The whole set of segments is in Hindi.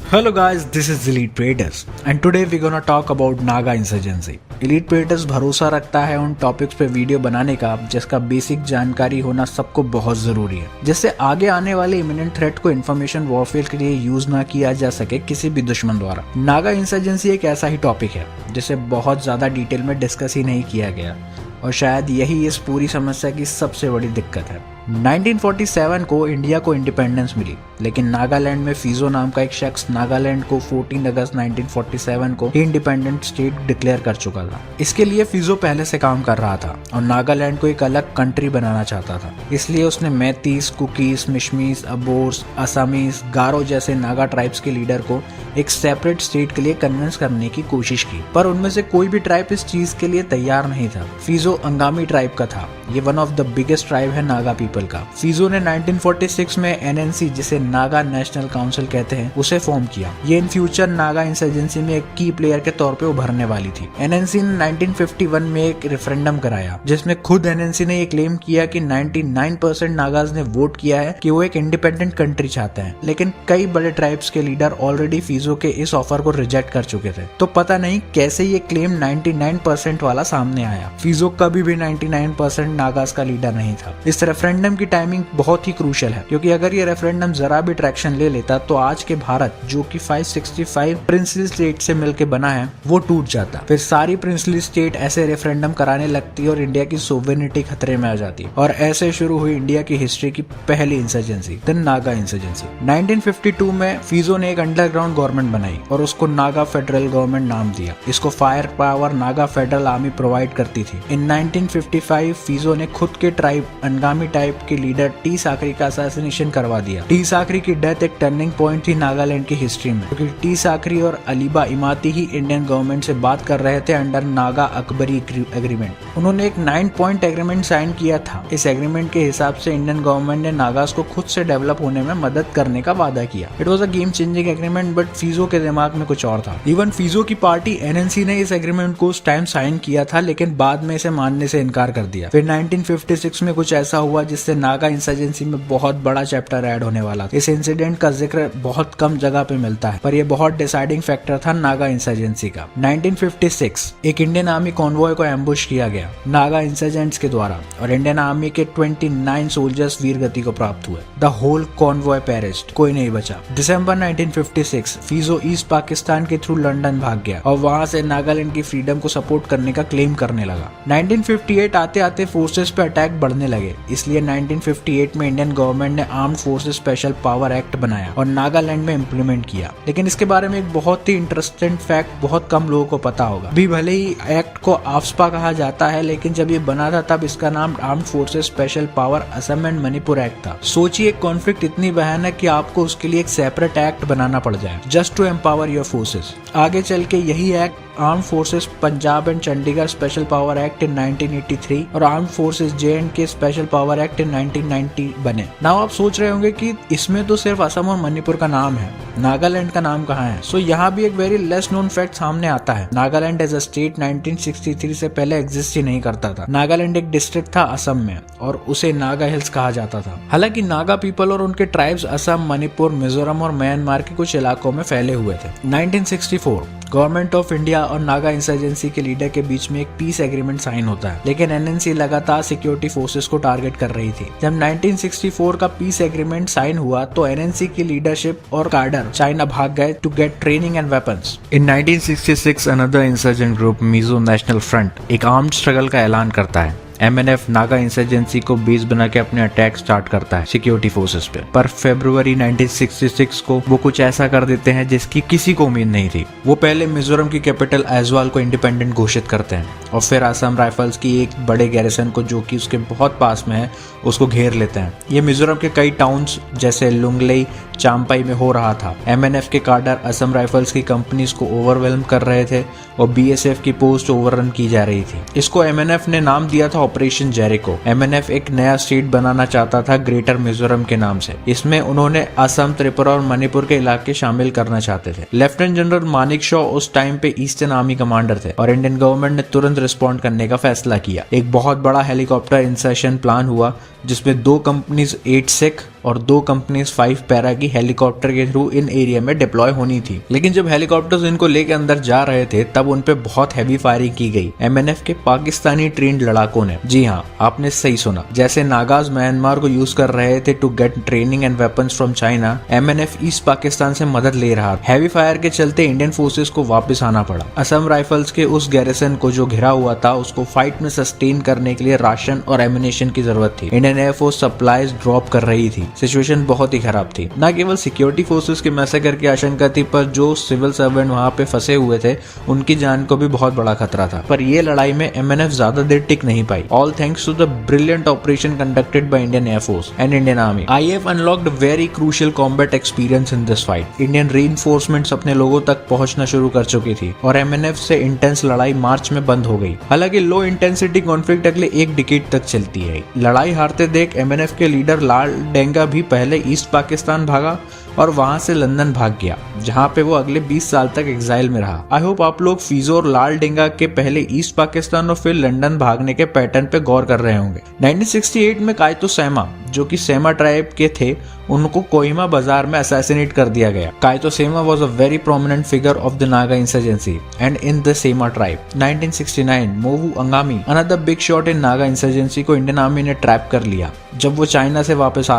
Hello guys, this is Elite Traders and today we're gonna talk about Naga Insurgency. Elite Traders भरोसा रखता है उन टॉपिक्स पे वीडियो बनाने का जिसका बेसिक जानकारी होना सबको बहुत जरूरी है, जिससे आगे आने वाले इमिनेंट थ्रेट को इन्फॉर्मेशन वॉरफेयर के लिए यूज ना किया जा सके किसी भी दुश्मन द्वारा। नागा इंसर्जेंसी एक ऐसा ही टॉपिक है जिसे बहुत ज्यादा डिटेल में डिस्कस ही नहीं किया गया और शायद यही इस पूरी समस्या की सबसे बड़ी दिक्कत है। 1947 को इंडिया को इंडिपेंडेंस मिली, लेकिन नागालैंड में फीजो नाम का एक शख्स नागालैंड को 14 अगस्त 1947 को इंडिपेंडेंट स्टेट डिक्लेयर कर चुका था। इसके लिए फीजो पहले से काम कर रहा था और नागालैंड को एक अलग कंट्री बनाना चाहता था। इसलिए उसने मैतीस, कुकीज, मिशमीस, अबोर्स, असमीज, गारो जैसे नागा ट्राइब्स के लीडर को एक सेपरेट स्टेट के लिए कन्विंस करने की कोशिश की, पर उनमें से कोई भी ट्राइब इस चीज के लिए तैयार नहीं था। फीजो अंगामी ट्राइब का था। ये one of the biggest tribe है नागा पीपल का। फीजो ने 1946 में एनएनसी, जिसे नागा नेशनल काउंसिल कहते हैं, उसे फॉर्म किया। ये इन फ्यूचर नागा इंसर्जेंसी में एक की प्लेयर के तौर पे उभरने वाली थी। एनएनसी ने 1951 में एक रेफरेंडम कराया जिसमें खुद एनएनसी ने ये क्लेम किया कि 99% नागाज ने वोट किया है कि वो एक इंडिपेंडेंट कंट्री चाहते हैं, लेकिन कई बड़े ट्राइब्स के लीडर ऑलरेडी फीजो के इस ऑफर को रिजेक्ट कर चुके थे। तो पता नहीं कैसे ये क्लेम 99% वाला सामने आया। फीजो कभी भी 99% नागाज का लीडर नहीं था। इस रेफरेंडम की टाइमिंग बहुत ही क्रूशियल है, क्योंकि अगर ये रेफरेंडम जरा भी ट्रैक्शन ले लेता तो आज के भारत, जो कि 565 प्रिंसली स्टेट से मिलकर बना है, वो टूट जाता। फिर सारी प्रिंसली स्टेट ऐसे रेफरेंडम कराने लगती और इंडिया की सोवेनिटी खतरे में आ जाती। और ऐसे शुरू हुई इंडिया की हिस्ट्री की पहली इंसर्जेंसी, द नागा इंसर्जेंसी। 1952 में फीजो ने एक अंडरग्राउंड गवर्नमेंट बनाई और उसको नागा फेडरल गवर्नमेंट नाम दिया। इसको fire power Naga federal army provide करती थी। इन 1955 फीजो ने खुद के ट्राइब अंगामी टाइप के लीडर टी साकरी का असैसिनेशन करवा दिया। टी साकरी की डेथ एक टर्निंग पॉइंट थी नागालैंड की हिस्ट्री में, क्योंकि टी साकरी और अलीबा इमाती ही इंडियन गवर्नमेंट से बात कर रहे थे अंडर नागा अकबरी एग्रीमेंट। उन्होंने एक 9 पॉइंट एग्रीमेंट साइन किया था। इस एग्रीमेंट के हिसाब से इंडियन गवर्नमेंट ने नागास को खुद से डेवलप होने में मदद करने का वादा किया। It was a game changing agreement, but piezo के दिमाग में कुछ और था। इवन फीजो की पार्टी एनएनसी ने इस एग्रीमेंट को उस टाइम साइन किया था, लेकिन बाद में इसे मानने से इनकार कर दिया। फिर 1956 में कुछ ऐसा हुआ जिससे नागा इंसर्जेंसी में बहुत बड़ा चैप्टर ऐड होने वाला था। इस इंसिडेंट का जिक्र बहुत कम जगह पे मिलता है, पर यह बहुत डिसाइडिंग फैक्टर था नागा इंसर्जेंसी का। 1956 एक इंडियन आर्मी कॉन्वॉय को एम्बुश किया गया नागा इंसर्जेंट्स के द्वारा और इंडियन आर्मी के 29 सोल्जर्स वीरगति को प्राप्त हुए। द होल कॉन्वॉय पेरिश्ड, कोई नहीं बचा। दिसंबर 1956 फीजो ईस्ट पाकिस्तान के थ्रू लंदन भाग गया और वहां से नागालैंड की फ्रीडम को सपोर्ट करने का क्लेम करने लगा। 1958 आते आते फोर्सेस पे अटैक बढ़ने लगे, इसलिए 1958 में इंडियन गवर्नमेंट ने armed forces special power act बनाया और नागालैंड में इम्प्लीमेंट किया। लेकिन इसके बारे में एक बहुत ही इंटरेस्टिंग फैक्ट बहुत कम लोगों को पता होगा। भी भले ही एक्ट को आफ्सपा कहा जाता है, लेकिन जब ये बना था तब इसका नाम armed forces special power Assam and Manipur act था। सोचिए कॉन्फ्लिक्ट इतनी भयानक कि आपको उसके लिए एक सेपरेट एक्ट बनाना पड़ जाए just to empower your forces. आगे चल के यही act arm forces Punjab and Chandigarh special power act in 1983 और arm forces J&K special power act in 1990 बने। नाउ आप सोच रहे होंगे कि इसमें तो सिर्फ असम और मणिपुर का नाम है, नागालैंड का नाम कहाँ है? सो यहाँ भी एक वेरी लेस नोन फैक्ट सामने आता है। नागालैंड एज अ स्टेट 1963 से पहले एग्जिस्ट ही नहीं करता था। नागालैंड एक डिस्ट्रिक्ट था असम में और उसे नागा हिल्स कहा जाता था। हालांकि नागा पीपल और उनके ट्राइब्स असम, मणिपुर, मिजोरम और म्यांमार के कुछ इलाकों में फैले हुए थे। 1964 गवर्नमेंट ऑफ इंडिया और नागा इंसर्जेंसी के लीडर के बीच में एक पीस एग्रीमेंट साइन होता है, लेकिन एनएनसी लगातार सिक्योरिटी फोर्सेस को टारगेट कर रही थी। जब 1964 का पीस एग्रीमेंट साइन हुआ तो एनएनसी की लीडरशिप और कार्डर चाइना भाग गए to get training and weapons. In 1966 another insurgent group Mizo National Front एक आर्म्ड स्ट्रगल का ऐलान करता है। एमएनएफ नागा इंसर्जेंसी को बेस बना के अपने अटैक स्टार्ट करता है सिक्योरिटी फोर्सेस पे, पर फरवरी 1966 को वो कुछ ऐसा कर देते हैं जिसकी किसी को उम्मीद नहीं थी। वो पहले मिजोरम की कैपिटल आइजवाल को इंडिपेंडेंट घोषित करते हैं और फिर असम राइफल्स की एक बड़े गैरिसन को, जो कि उसके बहुत पास में है, उसको घेर लेते हैं। ये मिजोरम के कई टाउन्स जैसे लुंगलेई, चांपाई में हो रहा था। एमएनएफ के कार्डर असम राइफल्स की कंपनीज को ओवरवेल्म कर रहे थे और बीएसएफ की पोस्ट ओवररन की जा रही थी। इसको एमएनएफ ने नाम दिया था ऑपरेशन जेरिको। एमएनएफ एक नया स्टेट बनाना चाहता था ग्रेटर मिजोरम के नाम से। इसमें उन्होंने असम, त्रिपुरा और मणिपुर के इलाके शामिल करना चाहते थे। लेफ्टिनेंट जनरल मानिक शॉ उस टाइम पे ईस्टर्न आर्मी कमांडर थे और इंडियन गवर्नमेंट ने तुरंत रिस्पॉन्ड करने का फैसला किया। एक बहुत बड़ा हेलीकॉप्टर इंसर्शन प्लान हुआ जिसमें 2 कंपनीज 8 सिख और 2 कंपनीज 5 पैरा की हेलीकॉप्टर के थ्रू इन एरिया में डिप्लॉय होनी थी। लेकिन जब हेलीकॉप्टर्स इनको लेके अंदर जा रहे थे तब उन पे बहुत हैवी फायरिंग की गई MNF के पाकिस्तानी ट्रेंड लड़ाकों ने। जी हाँ, आपने सही सुना, जैसे नागाज म्यांमार को यूज कर रहे थे to get training and weapons from China, MNF east Pakistan से मदद ले रहा। हैवी फायर के चलते इंडियन फोर्सेस को वापस आना पड़ा। असम राइफल्स के उस गैरिसन को जो घिरा हुआ था उसको फाइट में सस्टेन करने के लिए राशन और एमिनेशन की जरूरत थी। इंडियन एयरफोर्स सप्लाईज ड्रॉप कर रही थी। सिचुएशन बहुत ही खराब थी। न केवल सिक्योरिटी फोर्सेस के मैसेकर की आशंका थी, पर जो सिविल सर्वेंट वहां पे फंसे हुए थे उनकी जान को भी बहुत बड़ा खतरा था। पर ये लड़ाई में MNF ज्यादा देर टिक नहीं पाई, all thanks to the brilliant operation conducted by Indian air force and Indian army. IAF unlocked very crucial combat experience in this fight. Indian reinforcements अपने लोगों तक पहुंचना शुरू कर चुकी थी और MNF से इंटेंस लड़ाई मार्च में बंद हो गई। हालांकि लो इंटेंसिटी कॉन्फ्लिक्ट अगले 1 डिकेड तक चलती है। लड़ाई हारते देख MNF के लीडर लाल डेंगा भी पहले ईस्ट पाकिस्तान भागा और वहां से लंदन भाग गया, जहां पे वो अगले 20 साल तक एग्जाइल में रहा। आई होप आप लोग फीजो और लाल डेंगा के पहले ईस्ट पाकिस्तान और फिर लंदन भागने के पैटर्न पे गौर कर रहे होंगे। 1968 में कायतो सेमा, जो कि सेमा ट्राइब के थे, उनको कोहिमा बाजार में असैसिनेट कर दिया गया। Kaito Sema was a very prominent figure of the Naga insurgency and in the Sema tribe. 1969 Mowu Angami, another big shot in Naga insurgency, को इंडियन आर्मी ने ट्रैप कर लिया जब वो चाइना से वापस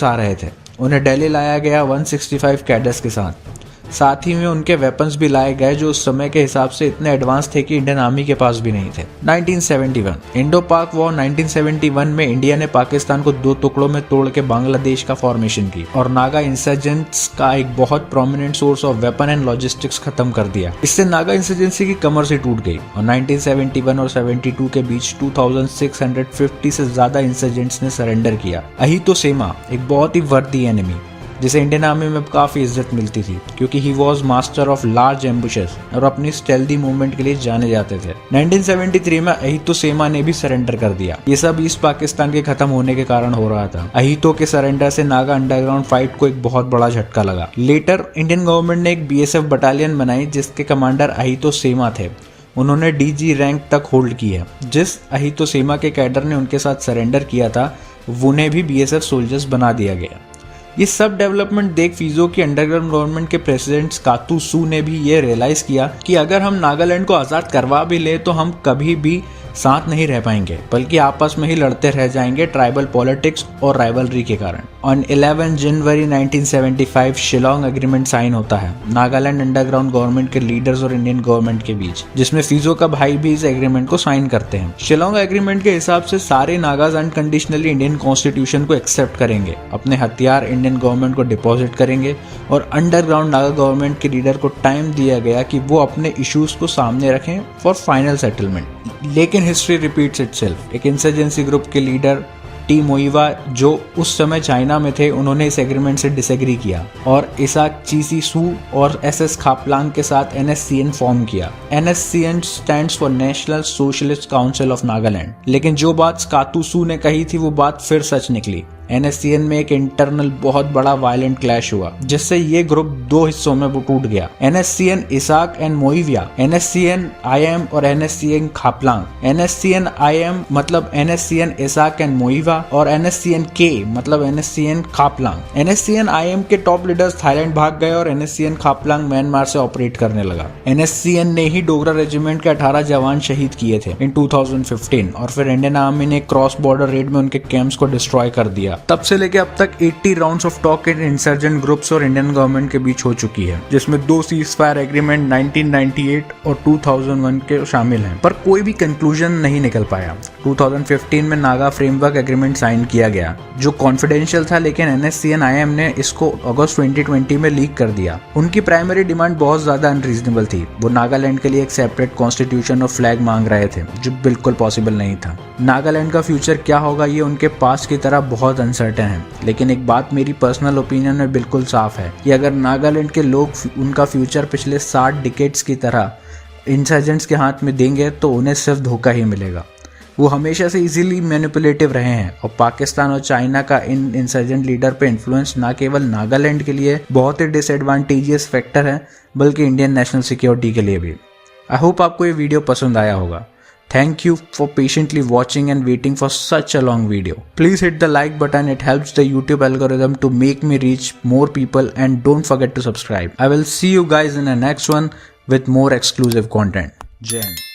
आ रहे थे। उन्हें दिल्ली लाया गया 165 कैडेट्स के साथ ही में उनके वेपन्स भी लाए गए जो उस समय के हिसाब से इतने एडवांस थे कि इंडियन आर्मी के पास भी नहीं थे। 1971 इंडो पाक वॉर। 1971 में इंडिया ने पाकिस्तान को 2 टुकड़ों में तोड़ के बांग्लादेश का फॉर्मेशन की और नागा इंसर्जेंट्स का एक बहुत prominent source of weapon and logistics खत्म कर दिया। इससे नागा इंसर्जेंसी की कमर से टूट गई और 1971 और 72 के बीच 2650 से ज्यादा इंसर्जेंट्स ने सरेंडर किया। अहितो सेमा एक बहुत ही वर्दी एनिमी जिसे इंडियन आर्मी में काफी इज्जत मिलती थी क्योंकि he was master of large ambushes और अपनी स्टेल्दी मूवमेंट के लिए जाने जाते थे। 1973 में अहितो सेमा ने भी सरेंडर कर दिया। ये सब ईस्ट पाकिस्तान के खत्म होने के कारण हो रहा था। अहितो के सरेंडर से नागा अंडरग्राउंड फाइट को एक बहुत बड़ा झटका लगा। लेटर इंडियन गवर्नमेंट ने एक BSF बटालियन बनाई जिसके कमांडर अहितो सेमा थे। उन्होंने DG रैंक तक होल्ड की है। जिस अहितो सेमा के कैडर ने उनके साथ सरेंडर किया था उन्हें भी BSF सोल्जर्स बना दिया गया। ये सब डेवलपमेंट देख फीजो की अंडरग्राउंड गवर्नमेंट के प्रेसिडेंट कातू सू ने भी ये रियलाइज किया कि अगर हम नागालैंड को आज़ाद करवा भी ले तो हम कभी भी साथ नहीं रह पाएंगे, बल्कि आपस में ही लड़ते रह जाएंगे ट्राइबल पॉलिटिक्स और राइवलरी के कारण। On 11 January 1975 Shillong agreement sign होता है नागालैंड अंडरग्राउंड गवर्नमेंट के लीडर्स और इंडियन गवर्नमेंट के बीच, जिसमें फीजो का भाई भी इस एग्रीमेंट को साइन करते हैं। शिलोंग एग्रीमेंट के हिसाब से सारे नागाज अनकंडीशनली इंडियन कॉन्स्टिट्यूशन को एक्सेप्ट करेंगे, अपने हथियार इंडियन गवर्नमेंट को डिपॉजिट करेंगे और अंडरग्राउंड नागा गवर्नमेंट के लीडर को टाइम दिया गया कि वो अपने इश्यूज को सामने रखें फॉर फाइनल सेटलमेंट। लेकिन हिस्ट्री रिपीट्स इटसेल्फ। एक इंसर्जेंसी ग्रुप के लीडर टी मोइवा जो उस समय चाइना में थे, उन्होंने इस एग्रीमेंट से डिसएग्री किया और इसाक चीसी सू और SS खापलांग के साथ NSCN फॉर्म किया। NSCN stands for national socialist council of Nagaland. लेकिन जो बात कातू सू ने कही थी वो बात फिर सच निकली। NSCN में एक इंटरनल बहुत बड़ा वायलेंट क्लैश हुआ जिससे ये ग्रुप 2 हिस्सों में टूट गया। NSCN Isak and Muivah, NSCN IM और NSCN खापलांग। NSCN IM मतलब NSCN इसाक एंड मोइवा और NSCN K मतलब NSCN खापलांग। NSCN IM के टॉप लीडर्स थाईलैंड भाग गए और NSCN खापलांग म्यांमार से ऑपरेट करने लगा। NSCN ने ही डोगरा रेजिमेंट के 18 जवान शहीद किए थे इन 2015 और फिर इंडियन आर्मी ने क्रॉस बॉर्डर रेड में उनके कैंप्स को डिस्ट्रॉय कर दिया। तब से लेके अब तक 80 rounds of talk in insurgent groups और इंडियन गवर्नमेंट के बीच हो चुकी है, जिसमें 2 सीज फायर एग्रीमेंट 1998 और 2001 के शामिल हैं, पर कोई भी कंक्लूजन नहीं निकल पाया। 2015 में नागा फ्रेमवर्क एग्रीमेंट साइन किया गया जो कॉन्फिडेंशियल था, लेकिन NSCN IM ने इसको अगस्त 2020 में लीक कर दिया। उनकी प्राइमरी डिमांड बहुत ज्यादा अनरीजनेबल थी। वो नागालैंड के लिए एक सेपरेट कॉन्स्टिट्यूशन और फ्लैग मांग रहे थे जो बिल्कुल पॉसिबल नहीं था। नागालैंड का फ्यूचर क्या होगा ये उनके पास की तरह बहुत अनसर्टेन है, लेकिन एक बात मेरी पर्सनल ओपिनियन में बिल्कुल साफ है कि अगर नागालैंड के लोग उनका फ्यूचर पिछले 60 डिकेड्स की तरह इंसर्जेंट्स के हाथ में देंगे तो उन्हें सिर्फ धोखा ही मिलेगा। वो हमेशा से इजीली मैनिपुलेटिव रहे हैं और पाकिस्तान और चाइना का इन इंसर्जेंट लीडर पे इन्फ्लुएंस ना केवल नागालैंड के लिए बहुत ही डिसएडवांटेजियस फैक्टर है, बल्कि इंडियन नेशनल सिक्योरिटी के लिए भी। आई होप आपको ये वीडियो पसंद आया होगा। Thank you for patiently watching and waiting for such a long video. Please hit the like button, it helps the YouTube algorithm to make me reach more people, and don't forget to subscribe. I will see you guys in the next one with more exclusive content. Jai Hind.